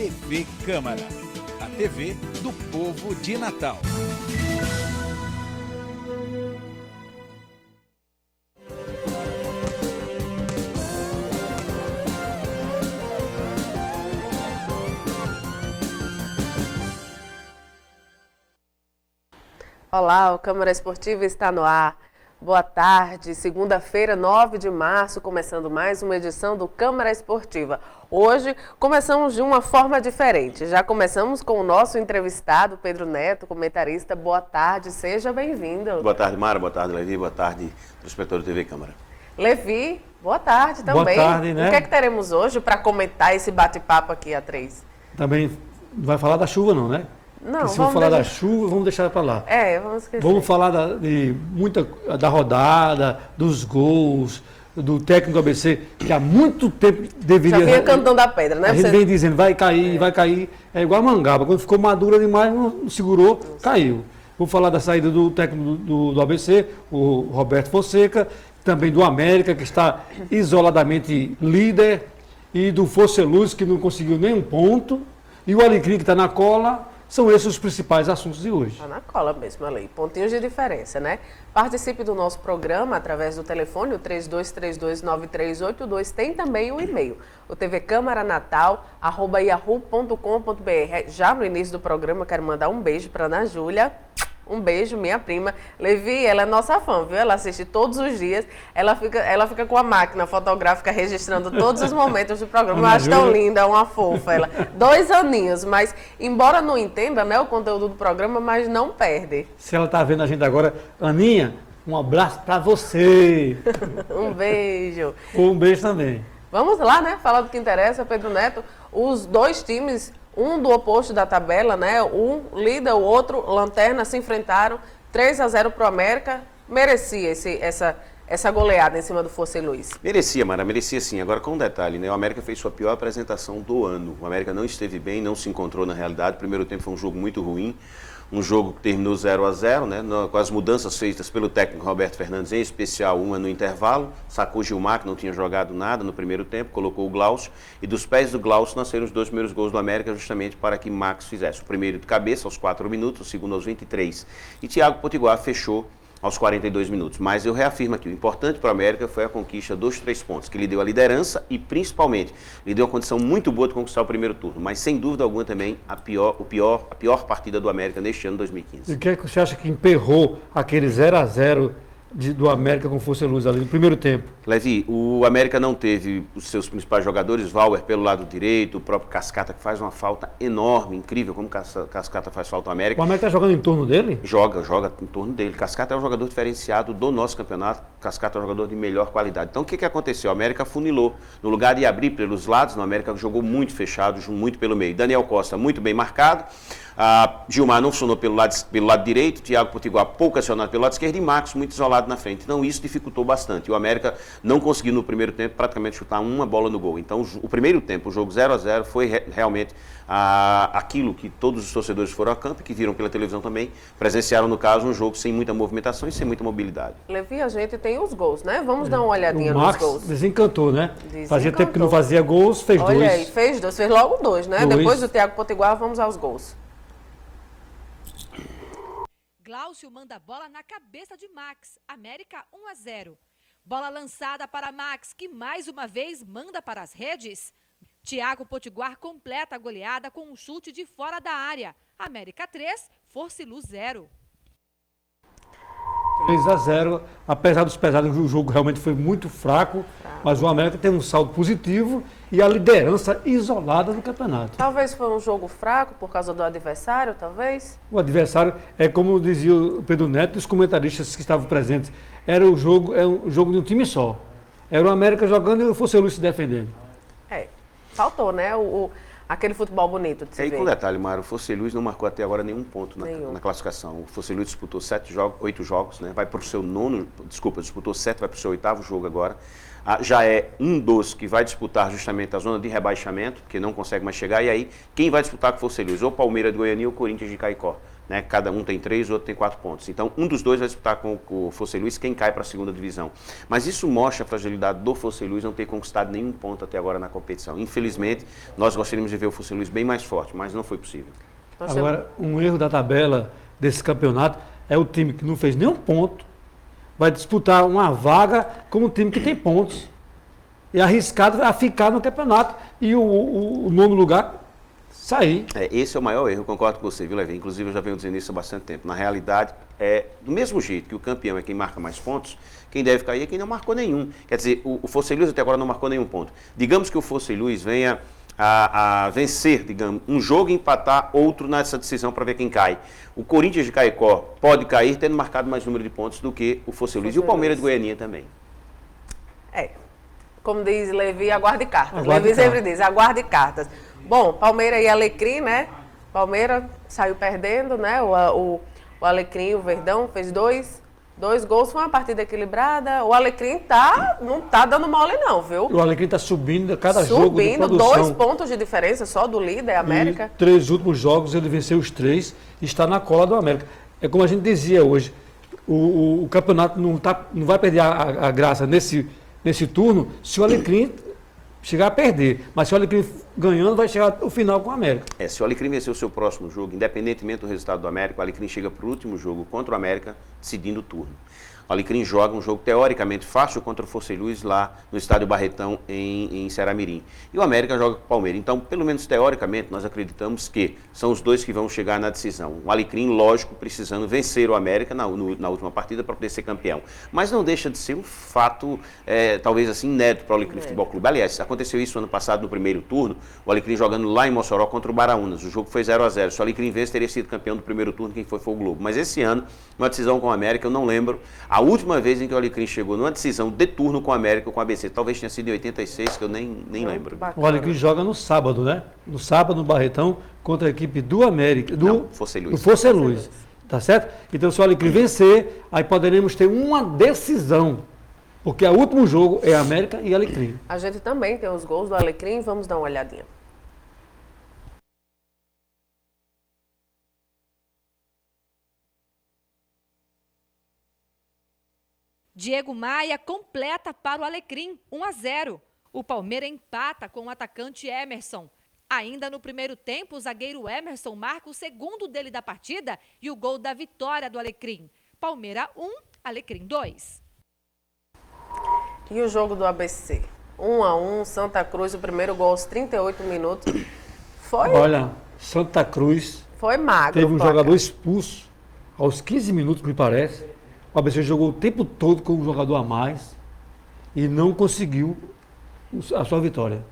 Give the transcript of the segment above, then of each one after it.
TV Câmara, a TV do povo de Natal. Olá, o Câmara Esportiva está no ar. Boa tarde, segunda-feira, 9 de março, começando mais uma edição do Câmara Esportiva. Hoje, começamos de uma forma diferente. Já começamos com o nosso entrevistado, Pedro Neto, comentarista. Boa tarde, seja bem-vindo. Boa tarde, Mara. Boa tarde, Levi. Boa tarde, telespectador da TV Câmara. Levi, boa tarde também. Boa tarde, né? O que é que teremos hoje para comentar esse bate-papo aqui a três? Também não vai falar da chuva não, né? Não, porque se for falar da chuva, vamos deixar para lá. Vamos esquecer. Vamos falar da rodada, dos gols, do técnico do ABC, que há muito tempo deveria... Já vinha cantando a pedra, né? A gente vem dizendo, vai cair, vai cair. É igual a mangaba, quando ficou madura demais, não segurou, caiu. Vou falar da saída do técnico do ABC, o Roberto Fonseca, também do América, que está isoladamente líder, e do Forceluz, que não conseguiu nenhum ponto, e o Alecrim, que está na cola. São esses os principais assuntos de hoje. Está na cola mesmo, ali. Pontinhos de diferença, né? Participe do nosso programa através do telefone, o 32329382. Tem também o e-mail, o tvcâmaranatal@yahoo.com.br. Já no início do programa, quero mandar um beijo para Ana Júlia. Um beijo, minha prima. Levi, ela é nossa fã, viu? Ela assiste todos os dias. Ela fica com a máquina fotográfica registrando todos os momentos do programa. Eu acho tão linda, uma fofa ela. 2 aninhos, mas embora não entenda, né, o conteúdo do programa, mas não perde. Se ela está vendo a gente agora, Aninha, um abraço para você. Um beijo. Um beijo também. Vamos lá, né? Falar do que interessa, Pedro Neto. Os dois times, um do oposto da tabela, né? Um líder, o outro lanterna, se enfrentaram 3-0 para o América. Merecia essa goleada em cima do Forceluz. Merecia, Mara, merecia sim. Agora com um detalhe, né? O América fez sua pior apresentação do ano. O América não esteve bem, não se encontrou na realidade. O primeiro tempo foi um jogo muito ruim. Um jogo que terminou 0-0, né? Com as mudanças feitas pelo técnico Roberto Fernandes, em especial uma no intervalo. Sacou Gilmar, que não tinha jogado nada no primeiro tempo, colocou o Glaucio. E dos pés do Glaucio nasceram os 2 primeiros gols do América, justamente para que Max fizesse. O primeiro de cabeça, aos 4 minutos, o segundo aos 23. E Thiago Potiguar fechou aos 42 minutos. Mas eu reafirmo aqui, o importante para o América foi a conquista dos 3 pontos, que lhe deu a liderança e, principalmente, lhe deu uma condição muito boa de conquistar o primeiro turno. Mas, sem dúvida alguma, também a pior partida do América neste ano 2015. E o que é que você acha que emperrou aquele 0-0 do América com Forceluz ali no primeiro tempo? Levi, o América não teve os seus principais jogadores, Valber pelo lado direito, o próprio Cascata, que faz uma falta enorme, incrível, como Cascata faz falta ao América. O América está jogando em torno dele? Joga em torno dele. Cascata é um jogador diferenciado do nosso campeonato, Cascata é um jogador de melhor qualidade. Então o que aconteceu? O América funilou. No lugar de abrir pelos lados, o América jogou muito fechado, muito pelo meio. Daniel Costa muito bem marcado. Gilmar não funcionou pelo lado direito, Thiago Potiguar pouco acionado pelo lado esquerdo e Marcos muito isolado na frente. Então isso dificultou bastante. O América não conseguiu no primeiro tempo praticamente chutar uma bola no gol. Então o primeiro tempo, o jogo 0-0, foi realmente aquilo que todos os torcedores foram a campo e que viram pela televisão também, presenciaram no caso um jogo sem muita movimentação e sem muita mobilidade. Levi, a gente tem os gols, né? Vamos dar uma olhadinha nos gols. Desencantou, né? Desencantou. Fazia tempo que não fazia gols, fez 2. Olha aí, fez logo 2, né? Depois do Thiago Potiguar, vamos aos gols. Glaucio manda a bola na cabeça de Max. América 1-0. Bola lançada para Max, que mais uma vez manda para as redes. Thiago Potiguar completa a goleada com um chute de fora da área. América 3, Forceluz 0. 3-0, apesar dos pesados, o jogo realmente foi muito fraco, mas o América tem um saldo positivo e a liderança isolada no campeonato. Talvez foi um jogo fraco por causa do adversário, talvez? O adversário, como dizia o Pedro Neto e os comentaristas que estavam presentes, era um jogo de um time só. Era o América jogando e o Forceluz se defendendo. Faltou, né? Aquele futebol bonito de se ver. Com detalhe, Mário, o Forceluz não marcou até agora nenhum ponto na classificação. O Forceluz disputou 8 jogos, né? Vai para o seu disputou 7, vai para o seu 8º jogo agora. Já é um dos que vai disputar justamente a zona de rebaixamento, porque não consegue mais chegar. E aí, quem vai disputar com o Forceluz? Ou Palmeiras de Goiânia ou Corinthians de Caicó. né? Cada um tem 3, o outro tem 4 pontos. Então, um dos dois vai disputar com o Fosse Luiz quem cai para a segunda divisão. Mas isso mostra a fragilidade do Fosse Luiz não ter conquistado nenhum ponto até agora na competição. Infelizmente, nós gostaríamos de ver o Fosse Luiz bem mais forte, mas não foi possível. Agora, um erro da tabela desse campeonato é o time que não fez nenhum ponto, vai disputar uma vaga com um time que tem pontos. E arriscado a ficar no campeonato e o nono lugar sair. Esse é o maior erro, eu concordo com você, viu, Levi? Inclusive, eu já venho dizendo isso há bastante tempo. Na realidade, do mesmo jeito que o campeão é quem marca mais pontos, quem deve cair é quem não marcou nenhum. Quer dizer, o Fosse Luiz até agora não marcou nenhum ponto. Digamos que o Fosse Luiz venha a vencer, digamos, um jogo e empatar outro nessa decisão para ver quem cai. O Corinthians de Caicó pode cair tendo marcado mais número de pontos do que o Fosse Luiz e o Palmeiras de Goiânia também. Como diz Levi, aguarde cartas. Aguarde Levi sempre cartas. diz, aguarde cartas. Bom, Palmeiras e Alecrim, né? Palmeiras saiu perdendo, né? O Alecrim, o Verdão, fez dois gols. Foi uma partida equilibrada. O Alecrim não tá dando mole não, viu? O Alecrim está subindo a cada jogo de Subindo, produção. 2 pontos de diferença só do líder, América. E 3 últimos jogos ele venceu os 3 e está na cola do América. É como a gente dizia hoje, o campeonato não vai perder a graça nesse turno se o Alecrim chegar a perder. Mas se o Alecrim ganhando, vai chegar ao final com o América. Se o Alecrim vencer o seu próximo jogo, independentemente do resultado do América, o Alecrim chega para o último jogo contra o América, decidindo o turno. O Alecrim joga um jogo teoricamente fácil contra o Fosse Luiz lá no estádio Barretão em Ceará-Mirim. E o América joga com o Palmeiras. Então, pelo menos teoricamente, nós acreditamos que são os dois que vão chegar na decisão. O Alecrim, lógico, precisando vencer o América na última partida para poder ser campeão. Mas não deixa de ser um fato, talvez assim, inédito para o Alecrim Futebol Clube. Aliás, aconteceu isso ano passado no primeiro turno, o Alecrim jogando lá em Mossoró contra o Baraunas. O jogo foi 0-0. Se o Alecrim vence, teria sido campeão do primeiro turno, quem foi o Globo. Mas esse ano, uma decisão com o América, eu não lembro. A última vez em que o Alecrim chegou numa decisão de turno com o América ou com o ABC, talvez tenha sido em 86, que eu nem lembro. O Alecrim joga no sábado, né? No sábado, no Barretão, contra a equipe do América. Do Fosse Luiz. Do Fosse Luiz. Tá certo? Então, se o Alecrim vencer, aí poderemos ter uma decisão. Porque o último jogo é América e Alecrim. A gente também tem os gols do Alecrim, vamos dar uma olhadinha. Diego Maia completa para o Alecrim, 1-0. O Palmeiras empata com o atacante Emerson. Ainda no primeiro tempo, o zagueiro Emerson marca o segundo dele da partida e o gol da vitória do Alecrim. Palmeiras 1, Alecrim 2. E o jogo do ABC? 1-1, Santa Cruz, o primeiro gol aos 38 minutos. Olha, Santa Cruz Foi magro. teve um o placar. jogador expulso aos 15 minutos, me parece. O ABC jogou o tempo todo com um jogador a mais e não conseguiu a sua vitória.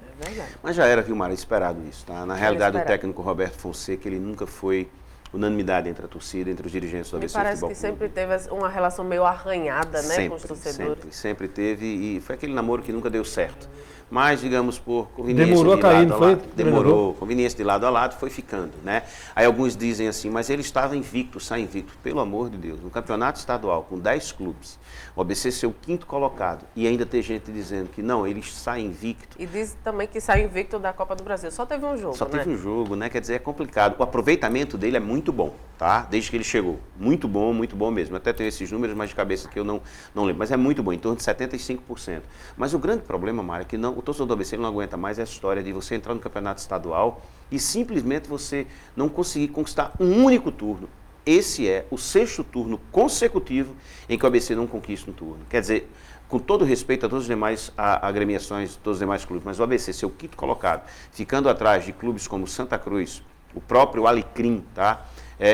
É verdade. Mas já era, viu, Mara, esperado isso, tá? Na realidade, o esperado. técnico Roberto Fonseca, ele nunca foi unanimidade entre a torcida, entre os dirigentes do Me ABC parece Futebol que Clube. sempre teve uma relação meio arranhada, né, com os torcedores. Sempre teve, e foi aquele namoro que nunca deu certo. Mas, digamos, por conveniência Demorou de a cair, lado não a foi, lado, treinador? demorou, conveniência de lado a lado, foi ficando, né? Aí alguns dizem assim, mas ele estava invicto, sai invicto. Pelo amor de Deus, no campeonato estadual, com 10 clubes, o ABC ser o 5º colocado, e ainda ter gente dizendo que não, ele sai invicto. E diz também que saiu invicto da Copa do Brasil. Só teve um jogo, Só né? teve um jogo, né? Quer dizer, é complicado. O aproveitamento dele é muito bom, tá? Desde que ele chegou. Muito bom mesmo. Até tenho esses números, mas de cabeça que eu não lembro. Mas é muito bom, em torno de 75%. Mas o grande problema, Mário, é que o torcedor do ABC não aguenta mais essa história de você entrar no campeonato estadual e simplesmente você não conseguir conquistar um único turno. Esse é o 6º turno consecutivo em que o ABC não conquista um turno. Quer dizer, com todo respeito a todas as demais agremiações, todos os demais clubes, mas o ABC ser o 5º colocado, ficando atrás de clubes como Santa Cruz, o Alecrim, tá?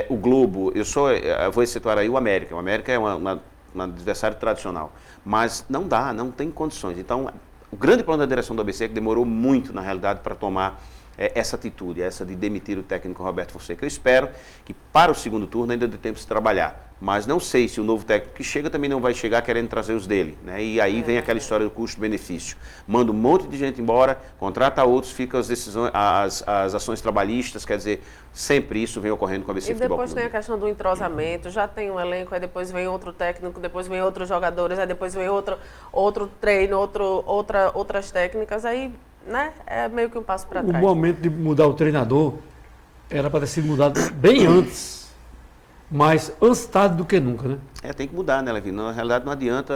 O Globo, eu vou situar aí o América. O América é um adversário tradicional, mas não dá, não tem condições. Então, o grande problema da direção do ABC é que demorou muito, na realidade, para tomar essa atitude, essa de demitir o técnico Roberto Fonseca. Eu espero que para o segundo turno ainda dê tempo de se trabalhar, mas não sei se o novo técnico que chega também não vai chegar querendo trazer os dele, né? E aí vem aquela história do custo-benefício. Manda um monte de gente embora, contrata outros, fica as ações trabalhistas, quer dizer, sempre isso vem ocorrendo com a ABC E Futebol depois Clube. tem a questão do entrosamento, já tem um elenco, aí depois vem outro técnico, depois vem outros jogadores, aí depois vem outro treino, outras técnicas, aí, né, é meio que um passo para O trás. momento de mudar o treinador era para ter sido mudado bem antes, mais antes tarde do que nunca, né? Tem que mudar, né, Levi? Na realidade, não adianta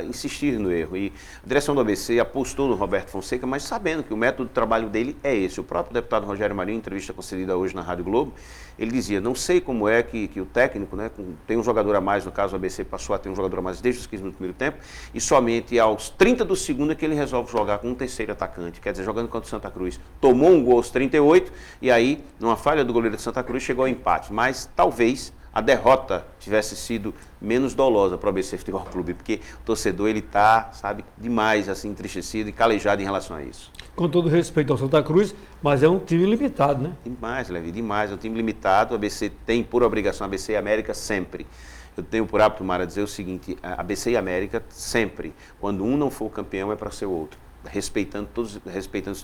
insistir no erro. E a direção do ABC apostou no Roberto Fonseca, mas sabendo que o método de trabalho dele é esse. O próprio deputado Rogério Marinho, em entrevista concedida hoje na Rádio Globo, ele dizia, não sei como é que o técnico, né, tem um jogador a mais, no caso o ABC passou a ter um jogador a mais desde os 15 do primeiro tempo, e somente aos 30 do segundo é que ele resolve jogar com um terceiro atacante, quer dizer, jogando contra o Santa Cruz. Tomou um gol aos 38, e aí, numa falha do goleiro de Santa Cruz, chegou ao empate. Mas talvez a derrota tivesse sido menos dolosa para o ABC Futebol Clube, porque o torcedor ele está, sabe, demais assim, entristecido e calejado em relação a isso. Com todo respeito ao Santa Cruz, mas é um time limitado, né? Demais, Levi, demais. É um time limitado. O ABC tem por obrigação, ABC e América sempre. Eu tenho por hábito, Mara, dizer o seguinte, ABC e América sempre, quando um não for o campeão é para ser o outro. Respeitando todos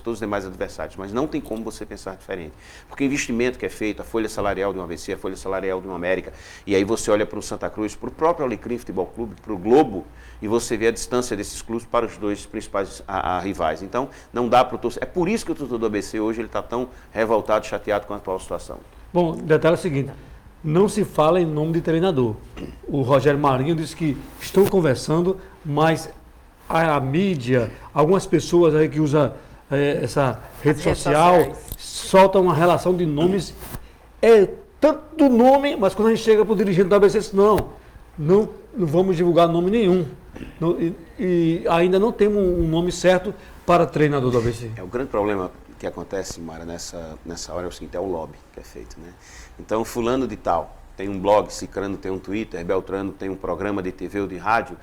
os demais adversários, mas não tem como você pensar diferente, porque o investimento que é feito, a folha salarial de um ABC, a folha salarial de uma América, e aí você olha para o Santa Cruz, para o próprio Alecrim Futebol Clube, para o Globo, e você vê a distância desses clubes para os dois principais rivais. Então, não dá para o torcedor. É por isso que o torcedor do ABC hoje está tão revoltado, chateado com a atual situação. Bom, detalhe é o seguinte, não se fala em nome de treinador. O Rogério Marinho disse que estão conversando, mas a mídia, algumas pessoas aí que usam essa rede social, soltam uma relação de nomes, tanto nome, mas quando a gente chega para o dirigente do ABC, diz, não vamos divulgar nome nenhum. E ainda não temos um nome certo para treinador do ABC. O grande problema que acontece, Mara, nessa hora é o seguinte, é o lobby que é feito, né? Então, fulano de tal tem um blog, Cicrano tem um Twitter, Beltrano tem um programa de TV ou de rádio,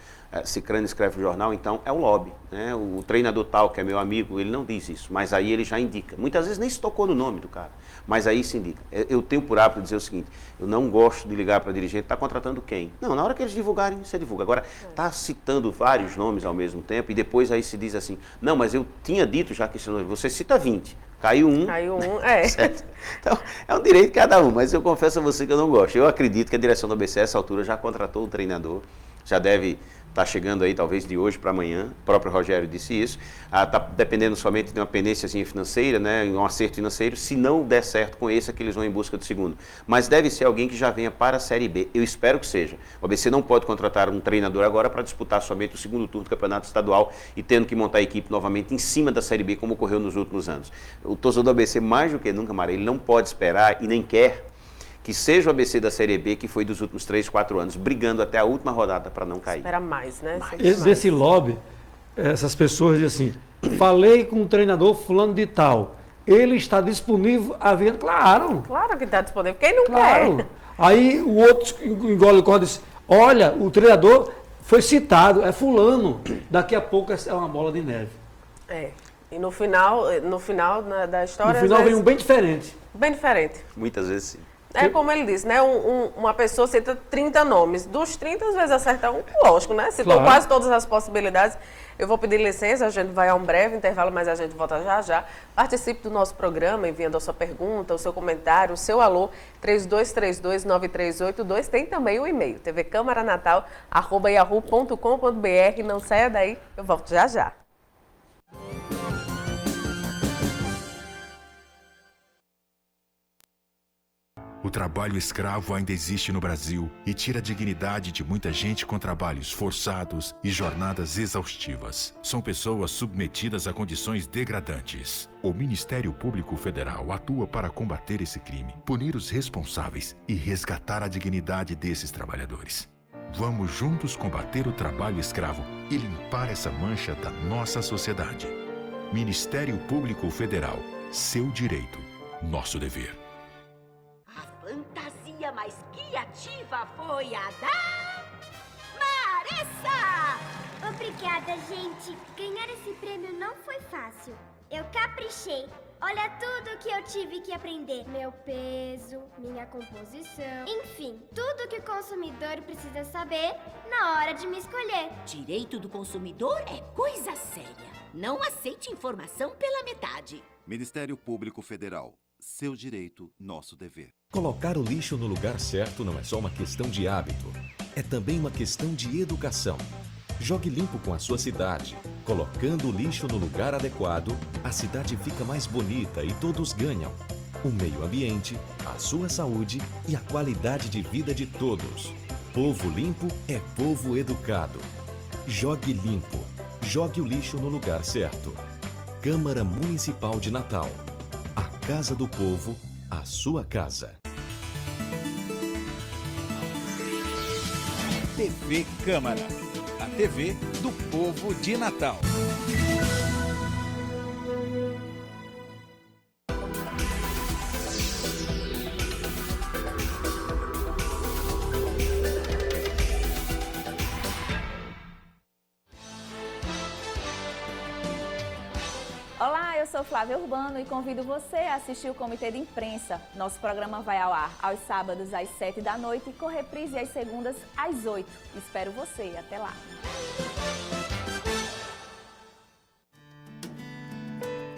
Cicrano escreve um jornal, então é o lobby, né? O treinador tal, que é meu amigo, ele não diz isso, mas aí ele já indica. Muitas vezes nem se tocou no nome do cara, mas aí se indica. Eu tenho por hábito dizer o seguinte, eu não gosto de ligar para dirigente, está contratando quem? Não, na hora que eles divulgarem, você divulga. Agora, está citando vários nomes ao mesmo tempo e depois aí se diz assim, não, mas eu tinha dito já que esse nome, você cita 20. Caiu um, certo? Então, é um direito de cada um, mas eu confesso a você que eu não gosto. Eu acredito que a direção do ABC, a essa altura, já contratou o treinador, já deve estar chegando aí, talvez de hoje para amanhã, o próprio Rogério disse isso, está dependendo somente de uma pendênciazinha financeira, né, um acerto financeiro, se não der certo com esse, é que eles vão em busca do segundo. Mas deve ser alguém que já venha para a Série B, eu espero que seja. O ABC não pode contratar um treinador agora para disputar somente o segundo turno do Campeonato Estadual e tendo que montar a equipe novamente em cima da Série B, como ocorreu nos últimos anos. O torcedor do ABC, mais do que nunca, Mara, ele não pode esperar e nem quer que seja o ABC da Série B, que foi dos últimos 3, 4 anos, brigando até a última rodada para não cair. Espera mais, né? Desse lobby, essas pessoas dizem assim, falei com o treinador fulano de tal, ele está disponível a ver? Claro. Claro que está disponível, quem não quer? Aí o outro engole o corda e diz, olha, o treinador foi citado, é fulano, daqui a pouco é uma bola de neve. E no final da história... No final vem um bem diferente. Bem diferente. Muitas vezes sim. É como ele disse, né? Uma pessoa cita 30 nomes. Dos 30, às vezes acerta um, lógico, né? Citou quase todas as possibilidades. Eu vou pedir licença, a gente vai a um breve intervalo, mas a gente volta já já. Participe do nosso programa, enviando a sua pergunta, o seu comentário, o seu alô, 3232-9382. Tem também o e-mail, tvcâmaranatal@yahoo.com.br. Não saia daí, eu volto já já. O trabalho escravo ainda existe no Brasil e tira a dignidade de muita gente com trabalhos forçados e jornadas exaustivas. São pessoas submetidas a condições degradantes. O Ministério Público Federal atua para combater esse crime, punir os responsáveis e resgatar a dignidade desses trabalhadores. Vamos juntos combater o trabalho escravo e limpar essa mancha da nossa sociedade. Ministério Público Federal. Seu direito, nosso dever. Fantasia mais criativa foi a da Maressa! Obrigada, gente. Ganhar esse prêmio não foi fácil. Eu caprichei. Olha tudo que eu tive que aprender. Meu peso, minha composição, enfim, tudo que o consumidor precisa saber na hora de me escolher. Direito do consumidor é coisa séria. Não aceite informação pela metade. Ministério Público Federal. Seu direito, nosso dever. Colocar o lixo no lugar certo não é só uma questão de hábito, é também uma questão de educação. Jogue limpo com a sua cidade. Colocando o lixo no lugar adequado, a cidade fica mais bonita e todos ganham. o meio ambiente, a sua saúde e a qualidade de vida de todos. Povo limpo é povo educado. Jogue limpo. Jogue o lixo no lugar certo. Câmara Municipal de Natal. A Casa do Povo, a sua casa. TV Câmara, a TV do povo de Natal. Olá, eu sou Flávia Urbano e convido você a assistir o Comitê de Imprensa. Nosso programa vai ao ar aos sábados às 7 da noite, com reprise às segundas às 8. Espero você. Até lá.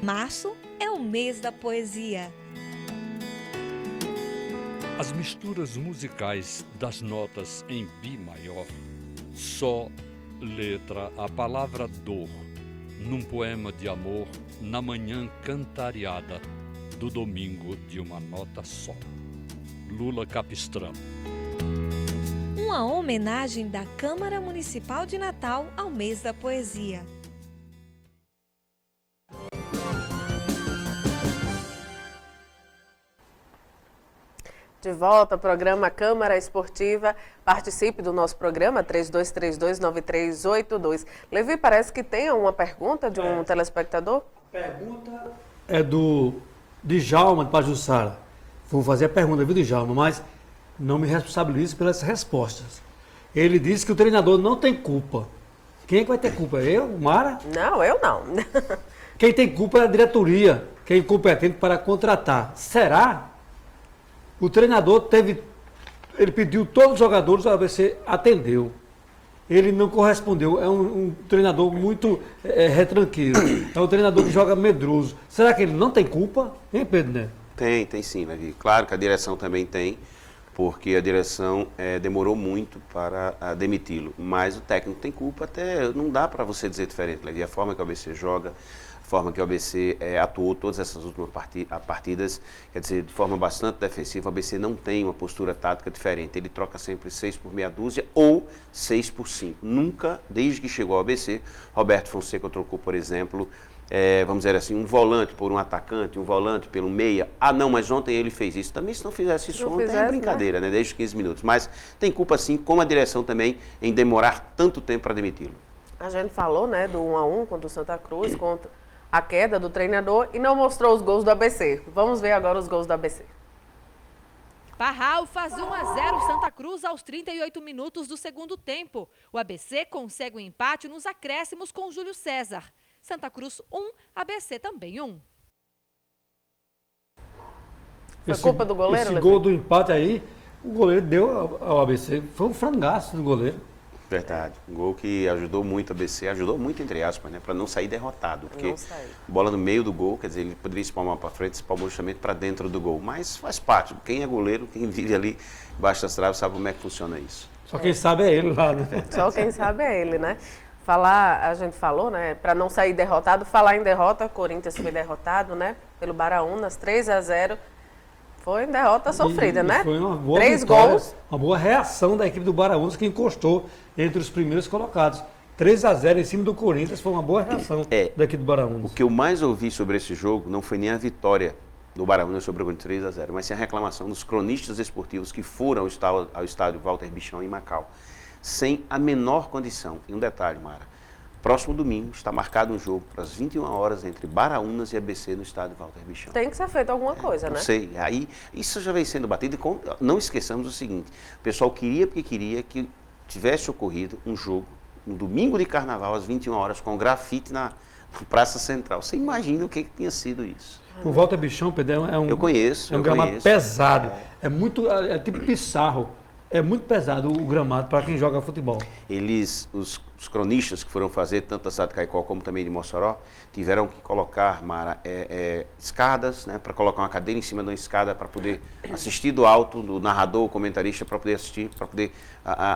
Março é o mês da poesia. As misturas musicais das notas em Mi maior, Sol, letra, a palavra dor, num poema de amor, na manhã cantariada do domingo de uma nota só. Lula Capistrano. Uma homenagem da Câmara Municipal de Natal ao mês da poesia. De volta ao programa Câmara Esportiva. Participe do nosso programa 3232-9382. Levi, parece que tem uma pergunta de um telespectador? A pergunta é do Djalma de Pajuçara. Vou fazer a pergunta, viu, Djalma, mas não me responsabilizo pelas respostas. Ele disse que o treinador não tem culpa. Quem é que vai ter culpa? Eu, Mara? Não, eu não. Quem tem culpa é a diretoria, que é incompetente para contratar. Será? O treinador ele pediu todos os jogadores, o ABC atendeu. Ele não correspondeu. É um treinador muito retranqueiro. É um treinador que joga medroso. Será que ele não tem culpa? Hein, Pedro Neto? Tem sim, Levi. Claro que a direção também tem, porque a direção demorou muito para demiti-lo. Mas o técnico tem culpa, até não dá para você dizer diferente, Levi. A forma que o ABC joga, a forma que o ABC atuou todas essas últimas partidas, quer dizer, de forma bastante defensiva, o ABC não tem uma postura tática diferente. Ele troca sempre 6 por meia dúzia ou 6 por 5. Nunca, desde que chegou ao ABC, Roberto Fonseca trocou, por exemplo, vamos dizer assim, um volante por um atacante, um volante pelo meia. Ah, não, mas ontem ele fez isso. Também se não fizesse isso ontem é brincadeira, né? Desde 15 minutos. Mas tem culpa sim, como a direção também, em demorar tanto tempo para demiti-lo. A gente falou, né, do 1-1 contra o Santa Cruz, contra a queda do treinador e não mostrou os gols do ABC. Vamos ver agora os gols do ABC. Parral faz 1-0 Santa Cruz aos 38 minutos do segundo tempo. O ABC consegue um empate nos acréscimos com Júlio César. Santa Cruz 1, ABC também 1. Foi culpa do goleiro, Esse gol do empate aí, o goleiro deu ao ABC. Foi um frangaço do goleiro. Verdade. Um gol que ajudou muito a ABC, ajudou muito entre aspas, né? Para não sair derrotado. Porque bola no meio do gol, quer dizer, ele poderia espalmar para frente, espalmou justamente para dentro do gol. Mas faz parte. Quem é goleiro, quem vive ali embaixo das traves, sabe como é que funciona isso. Só quem sabe é ele lá, né? Só quem sabe é ele, né? A gente falou, né? Para não sair derrotado, falar em derrota, Corinthians foi derrotado, né? Pelo Baraunas, 3-0. Foi derrota sofrida, né? Foi uma boa 3 vitória, gols. Uma boa reação da equipe do Baraunas, que encostou entre os primeiros colocados. 3-0 em cima do Corinthians foi uma boa reação da equipe do Baraunas. O que eu mais ouvi sobre esse jogo não foi nem a vitória do Baraunas sobre o Corinthians 3-0, mas sim a reclamação dos cronistas esportivos que foram ao estádio Walter Bichão em Macau, sem a menor condição. E um detalhe, Mara, próximo domingo está marcado um jogo para as 21 horas entre Baraunas e ABC no estádio Walter Bichão. Tem que ser feito alguma coisa, né? Não sei. Aí, isso já vem sendo batido. E não esqueçamos o seguinte, o pessoal queria que tivesse ocorrido um jogo, um domingo de carnaval, às 21 horas, com grafite na Praça Central. Você imagina o que tinha sido isso? O Walter Bichão, Pedro, é um, eu conheço, é um gramado pesado. É tipo pissarro. É muito pesado o gramado para quem joga futebol. Os cronistas que foram fazer, tanto da cidade de Caicó como também de Mossoró, tiveram que colocar, Mara, escadas, né, para colocar uma cadeira em cima de uma escada para poder assistir do alto, do narrador, o comentarista, para poder assistir, para poder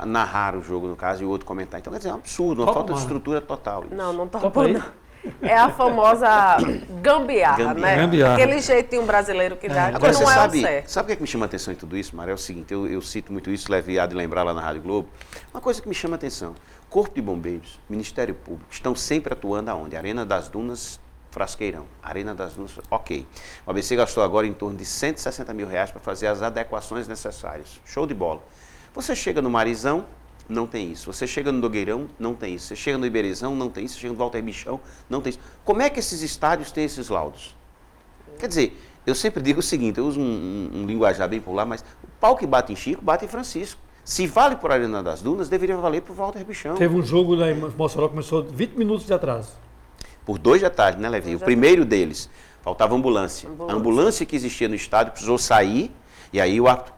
narrar o jogo, no caso, e o outro comentar. Então, quer dizer, é um absurdo, uma falta de estrutura total. Isso. Não topa não. É a famosa gambiarra, né? Gambiarra. Aquele jeitinho brasileiro que dá, que Agora, não você é o sabe certo. o que é que me chama a atenção em tudo isso, Mara? É o seguinte, eu cito muito isso, leve a de lembrar lá na Rádio Globo. Uma coisa que me chama a atenção, Corpo de Bombeiros, Ministério Público, estão sempre atuando aonde? Arena das Dunas, Frasqueirão. Arena das Dunas, ok. O ABC gastou agora em torno de R$160 mil para fazer as adequações necessárias. Show de bola. Você chega no Marizão, não tem isso. Você chega no Nogueirão, não tem isso. Você chega no Iberezão, não tem isso. Você chega no Walter Bichão, não tem isso. Como é que esses estádios têm esses laudos? Quer dizer, eu sempre digo o seguinte, eu uso um linguajar bem popular, mas o pau que bate em Chico, bate em Francisco. Se vale por Arena das Dunas, deveria valer por Walter Bichão. Teve um jogo lá em Mossoró que começou 20 minutos de atraso. Por 2 da tarde, né, Levi? O primeiro deles, faltava ambulância. A ambulância que existia no estádio precisou sair, e aí o árbitro,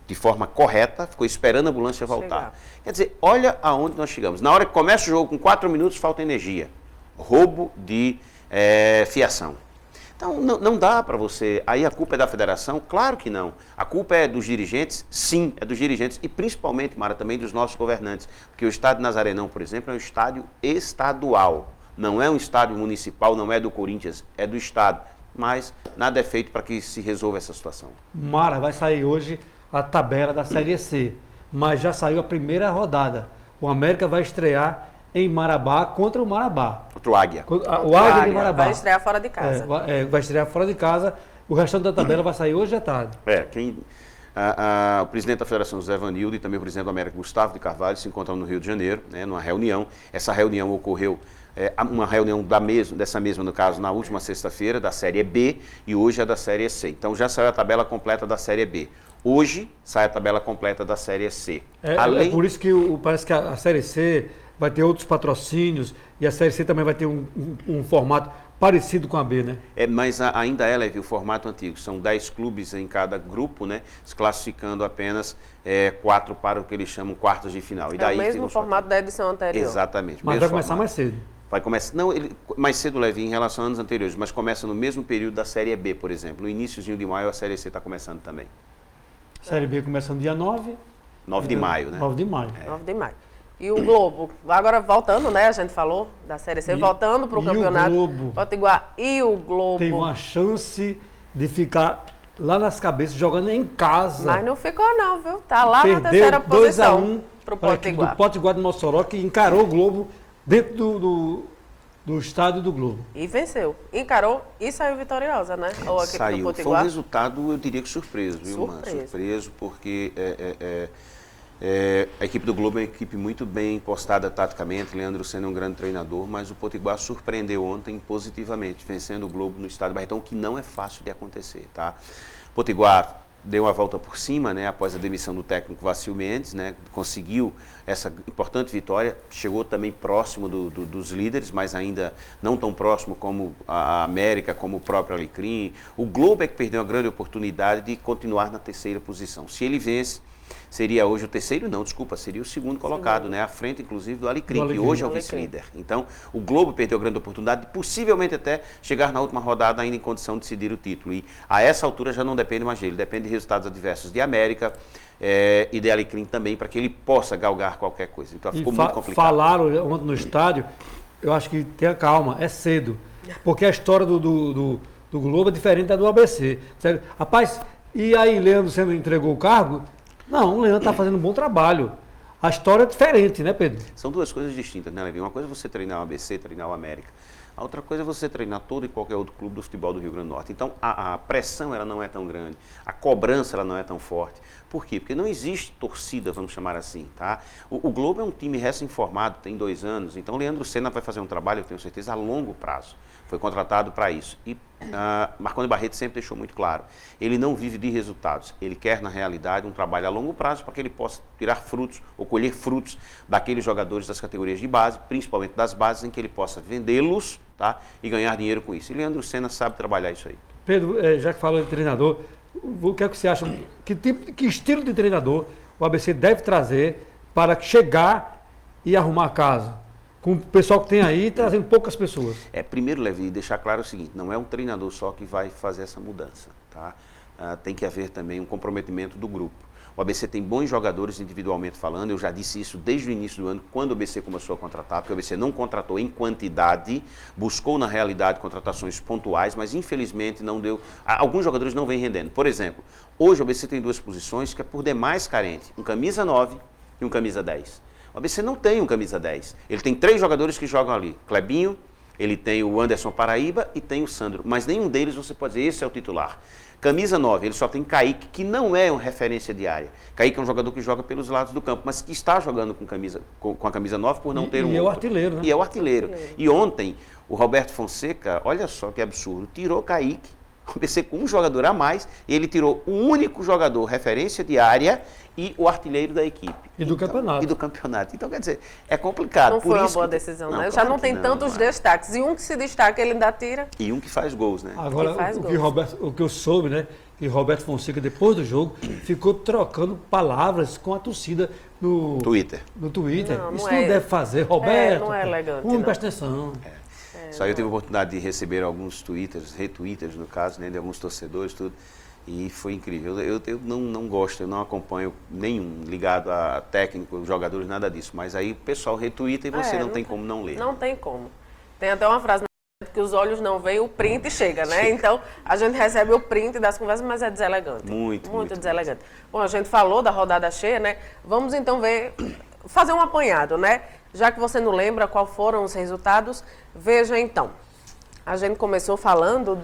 de forma correta, ficou esperando a ambulância voltar. Quer dizer, olha aonde nós chegamos. Na hora que começa o jogo, com 4 minutos, falta energia. Roubo de fiação. Então, não dá para você... Aí a culpa é da federação? Claro que não. A culpa é dos dirigentes? Sim, é dos dirigentes. E principalmente, Mara, também dos nossos governantes. Porque o estádio Nazarenão, por exemplo, é um estádio estadual. Não é um estádio municipal, não é do Corinthians, é do estado. Mas nada é feito para que se resolva essa situação. Mara, vai sair hoje a tabela da Série C, mas já saiu a primeira rodada. O América vai estrear em Marabá contra o Marabá. Contra o Águia. O Águia de Marabá. Vai estrear fora de casa. Vai estrear fora de casa. O restante da tabela vai sair hoje à tarde. O presidente da Federação, José Vanildo, e também o presidente do América, Gustavo de Carvalho, se encontram no Rio de Janeiro, né, numa reunião. Essa reunião ocorreu, uma reunião dessa mesma, no caso, na última sexta-feira, da Série B, e hoje é da Série C. Então já saiu a tabela completa da Série B. Hoje sai a tabela completa da Série C. É por isso que parece que a Série C vai ter outros patrocínios e a Série C também vai ter um formato parecido com a B, né? Mas ainda é, Levi, o formato antigo. São 10 clubes em cada grupo, né? Se classificando apenas 4 para o que eles chamam quartas de final. E daí o mesmo formato da edição anterior. Exatamente. Mas vai começar mais cedo. Vai começar, mais cedo, Levi, em relação a anos anteriores, mas começa no mesmo período da Série B, por exemplo. No iníciozinho de maio, a Série C está começando também. Série B começa no dia 9. 9 de maio, né? 9 de maio. 9 de maio. E o Globo, agora voltando, né? A gente falou da Série C, voltando para o campeonato. O Globo. Potiguar e o Globo. Tem uma chance de ficar lá nas cabeças, jogando em casa. Mas não ficou não, viu? Tá lá na terceira posição para o Potiguar. Do Potiguar de Mossoró, que encarou o Globo dentro do estádio do Globo. E venceu. Encarou e saiu vitoriosa, né? Ou a equipe do Potiguar. Foi um resultado, eu diria que surpreso, viu, mano? Surpreso, porque a equipe do Globo é uma equipe muito bem postada taticamente, Leandro sendo um grande treinador, mas o Potiguar surpreendeu ontem positivamente, vencendo o Globo no estádio Barretão, que não é fácil de acontecer, tá? Potiguar deu uma volta por cima, né, após a demissão do técnico Vacil Mendes, né, conseguiu essa importante vitória, chegou também próximo dos líderes, mas ainda não tão próximo como a América, como o próprio Alecrim. O Globo é que perdeu uma grande oportunidade de continuar na terceira posição. Se ele vence, seria hoje o terceiro, não, desculpa, seria o segundo colocado, né, à frente, inclusive, do Alecrim, que hoje é o vice-líder. Então, o Globo perdeu a grande oportunidade de possivelmente até chegar na última rodada ainda em condição de decidir o título. E a essa altura já não depende mais dele, depende de resultados adversos de América e de Alecrim também, para que ele possa galgar qualquer coisa. Então, ficou muito complicado. Falaram ontem no estádio, eu acho que tenha calma, é cedo, porque a história do Globo é diferente da do ABC. Rapaz, e aí Leandro sendo entregou o cargo? Não, o Leandro está fazendo um bom trabalho. A história é diferente, né, Pedro? São duas coisas distintas, né, Levi? Uma coisa é você treinar o ABC, treinar o América. A outra coisa é você treinar todo e qualquer outro clube do futebol do Rio Grande do Norte. Então, a pressão ela não é tão grande, a cobrança ela não é tão forte. Por quê? Porque não existe torcida, vamos chamar assim, tá? O Globo é um time recém-formado, tem 2 anos, então o Leandro Senna vai fazer um trabalho, eu tenho certeza, a longo prazo. Foi contratado para isso. E Marconi Barreto sempre deixou muito claro, ele não vive de resultados, ele quer, na realidade, um trabalho a longo prazo para que ele possa tirar frutos ou colher frutos daqueles jogadores das categorias de base, principalmente das bases, em que ele possa vendê-los, tá, e ganhar dinheiro com isso. E Leandro Senna sabe trabalhar isso aí. Pedro, já que falou de treinador, o que é que você acha, que estilo de treinador o ABC deve trazer para chegar e arrumar a casa? Com o pessoal que tem aí, trazendo poucas pessoas. Primeiro, Levi, deixar claro o seguinte, não é um treinador só que vai fazer essa mudança, tá? Tem que haver também um comprometimento do grupo. O ABC tem bons jogadores individualmente falando, eu já disse isso desde o início do ano, quando o ABC começou a contratar, porque o ABC não contratou em quantidade, buscou na realidade contratações pontuais, mas infelizmente não deu, alguns jogadores não vêm rendendo. Por exemplo, hoje o ABC tem duas posições que é por demais carente, um camisa 9 e um camisa 10. O ABC não tem um camisa 10, ele tem 3 jogadores que jogam ali, Clebinho, ele tem o Anderson Paraíba e tem o Sandro, mas nenhum deles você pode dizer, esse é o titular. Camisa 9, ele só tem Kaique, que não é uma referência diária. Kaique é um jogador que joga pelos lados do campo, mas que está jogando com a camisa 9 por não ter um outro. E é o artilheiro, né? E é o artilheiro. E ontem, o Roberto Fonseca, olha só que absurdo, tirou Kaique, o ABC com um jogador a mais, e ele tirou o único jogador referência diária e o artilheiro da equipe. E do campeonato. E do campeonato. Então, quer dizer, é complicado. Não foi uma boa decisão, né? Já não tem tantos destaques. E um que se destaca, ele ainda tira. E um que faz gols, né? Agora, o que eu soube, né? Que Roberto Fonseca, depois do jogo, ficou trocando palavras com a torcida no Twitter. Isso não deve fazer, Roberto. Não é elegante. Presta atenção. Só eu tive a oportunidade de receber alguns retweeters no caso, né, de alguns torcedores, tudo, e foi incrível. Eu não gosto, eu não acompanho nenhum ligado a técnico, jogadores, nada disso, mas aí o pessoal retweeta e você não tem como não ler. Não tem como. Tem até uma frase que os olhos não veem, o print chega, né? Então, a gente recebe o print das conversas, mas é deselegante. Muito deselegante. Bom, a gente falou da rodada cheia, né? Vamos então fazer um apanhado, né? Já que você não lembra quais foram os resultados, veja então. A gente começou falando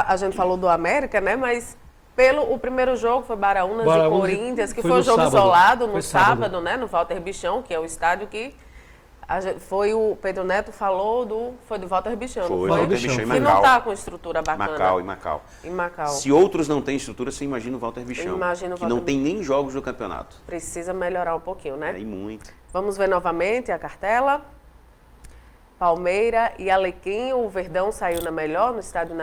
a gente falou do América, né? Mas o primeiro jogo foi Baraunas e Corinthians, que foi um jogo isolado no sábado, né? No Walter Bichão, que é o estádio que o Pedro Neto falou foi do Walter Bichão. Foi Walter Bichão em Macau. Que não está com estrutura bacana. Macau. Se outros não têm estrutura, você imagina o Walter Bichão. Que não tem nem jogos do campeonato. Precisa melhorar um pouquinho, né? E muito. Vamos ver novamente a cartela. Palmeira e Alecrim, o Verdão saiu na melhor, no estádio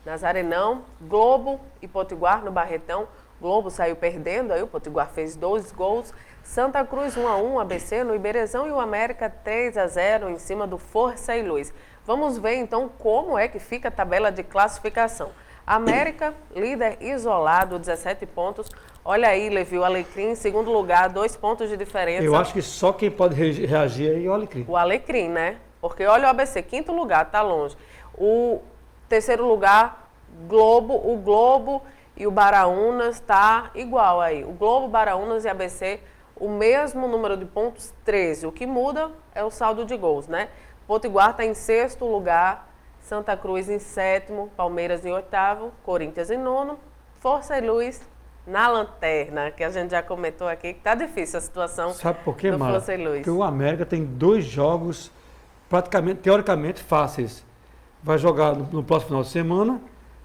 Nazarenão. Globo e Potiguar no Barretão. Globo saiu perdendo, aí o Potiguar fez 2 gols. Santa Cruz 1-1, ABC no Iberezão e o América 3-0 em cima do Força e Luz. Vamos ver então como é que fica a tabela de classificação. América, líder isolado, 17 pontos. Olha aí, Levi, o Alecrim em segundo lugar, 2 pontos de diferença. Eu acho que só quem pode reagir aí é o Alecrim. O Alecrim, né? Porque olha o ABC, quinto lugar, tá longe. O terceiro lugar, o Globo e o Baraunas tá igual aí. O Globo, Baraunas e ABC, o mesmo número de pontos, 13. O que muda é o saldo de gols, né? Potiguar está em sexto lugar, Santa Cruz em sétimo, Palmeiras em oitavo, Corinthians em nono, Força e Luz na lanterna, que a gente já comentou aqui, que tá difícil a situação. Sabe por quê, Mara? Força e Luz. Porque o América tem 2 jogos praticamente, teoricamente, fáceis. Vai jogar no próximo final de semana,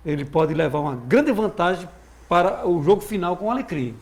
ele pode levar uma grande vantagem para o jogo final com o Alecrim.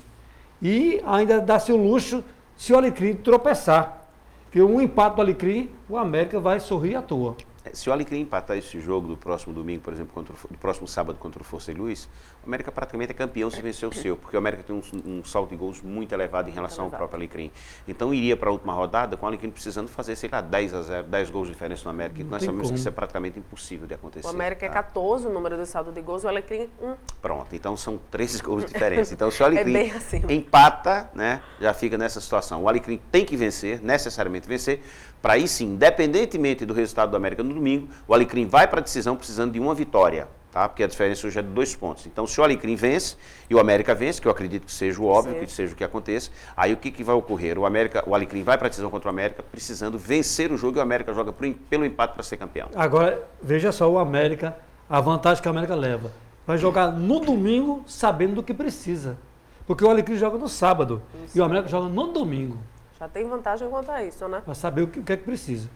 E ainda dá-se o luxo se o Alecrim tropeçar. Porque um empate do Alecrim, o América vai sorrir à toa. Se o Alecrim empatar esse jogo do próximo domingo, por exemplo, do próximo sábado contra o Força e Luz, o América praticamente é campeão se vencer o seu, porque o América tem um saldo de gols muito elevado em relação ao próprio Alecrim. Então iria para a última rodada com o Alecrim precisando fazer, sei lá, 10-0, 10 gols de diferença no América, que nós sabemos que isso é praticamente impossível de acontecer. O América é 14 o número de saldo de gols, o Alecrim 1. Pronto, então são 13 gols de diferença. Então se o Alecrim empata, né, já fica nessa situação. O Alecrim tem que vencer, necessariamente vencer, para aí sim, independentemente do resultado do América no domingo, o Alecrim vai para a decisão precisando de uma vitória, tá? Porque a diferença hoje é de 2 pontos. Então, se o Alecrim vence e o América vence, que eu acredito que seja o óbvio, que seja o que aconteça, aí o que vai ocorrer? O Alecrim vai para a decisão contra o América precisando vencer o jogo e o América joga pelo empate para ser campeão. Agora, veja só o América, a vantagem que o América leva. Vai jogar no domingo sabendo do que precisa. Porque o Alecrim joga no sábado e o América joga no domingo. Já tem vantagem quanto a isso, né? Para saber o que é que precisa.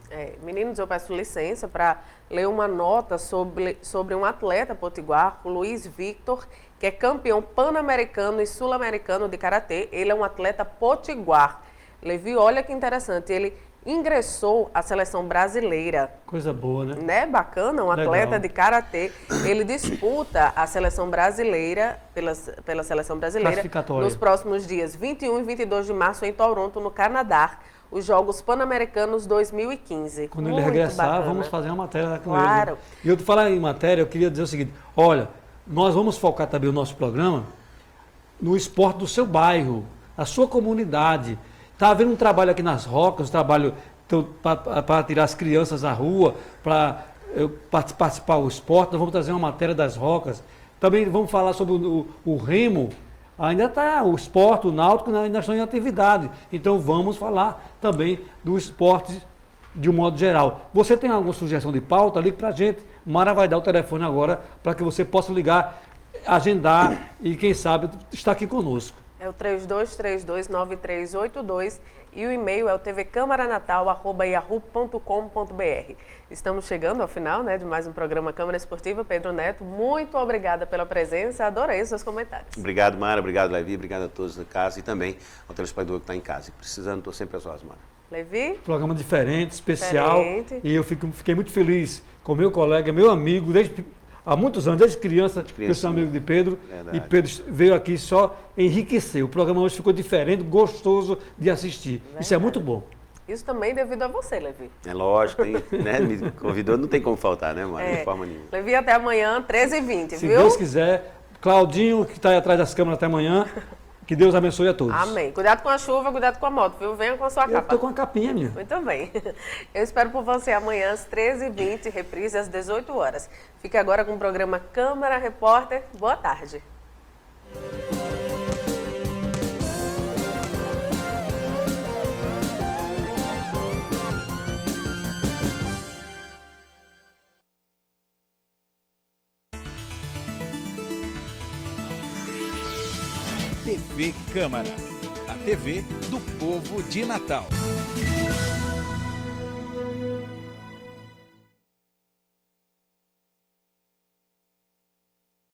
Meninos, eu peço licença para ler uma nota sobre um atleta potiguar, o Luiz Victor, que é campeão pan-americano e sul-americano de karatê. Ele é um atleta potiguar. Levi, olha que interessante, ele ingressou à seleção brasileira. Coisa boa, né? Né? Bacana, um atleta de karatê. Ele disputa a seleção brasileira, pela seleção brasileira, nos próximos dias 21 e 22 de março em Toronto, no Canadá, os Jogos Pan-Americanos 2015. Quando ele regressar, bacana. Vamos fazer uma matéria com ele. Né? E eu te falar em matéria, eu queria dizer o seguinte, olha, nós vamos focar também o nosso programa no esporte do seu bairro, a sua comunidade. Está havendo um trabalho aqui nas Rocas, um trabalho para tirar as crianças à rua, para participar do esporte. Nós vamos trazer uma matéria das Rocas. Também vamos falar sobre o remo. Ainda está o esporte, o náutico ainda estão em atividade. Então vamos falar também do esporte de um modo geral. Você tem alguma sugestão de pauta? Ligue para a gente. Mara vai dar o telefone agora para que você possa ligar, agendar e, quem sabe, estar aqui conosco. É o 3232-9382 e o e-mail é o tvcamaranatal@yahoo.com.br. Estamos chegando ao final, né, de mais um programa Câmara Esportiva. Pedro Neto, muito obrigada pela presença, adorei os seus comentários. Obrigado, Mara, obrigado, Levi, obrigado a todos da casa e também ao telespectador que está em casa. Precisando, estou sempre às suas, Mara. Levi? Programa diferente, especial. Diferente. E eu fiquei muito feliz com meu colega, meu amigo, há muitos anos, desde criança, eu sou amigo de Pedro. Verdade. E Pedro veio aqui só enriquecer. O programa hoje ficou diferente, gostoso de assistir. Verdade. Isso é muito bom. Isso também devido a você, Levi. É lógico, né? Me convidou, não tem como faltar, né, Mara? De forma nenhuma. Levi, até amanhã, 13h20, Se viu? Deus quiser. Claudinho, que está aí atrás das câmeras até amanhã. Que Deus abençoe a todos. Amém. Cuidado com a chuva, cuidado com a moto, viu? Venha com a sua Eu capa. estou com a capinha, minha. Muito bem. Eu espero por você amanhã às 13h20, reprise às 18 horas. Fique agora com o programa Câmara Repórter. Boa tarde. TV Câmara, a TV do povo de Natal.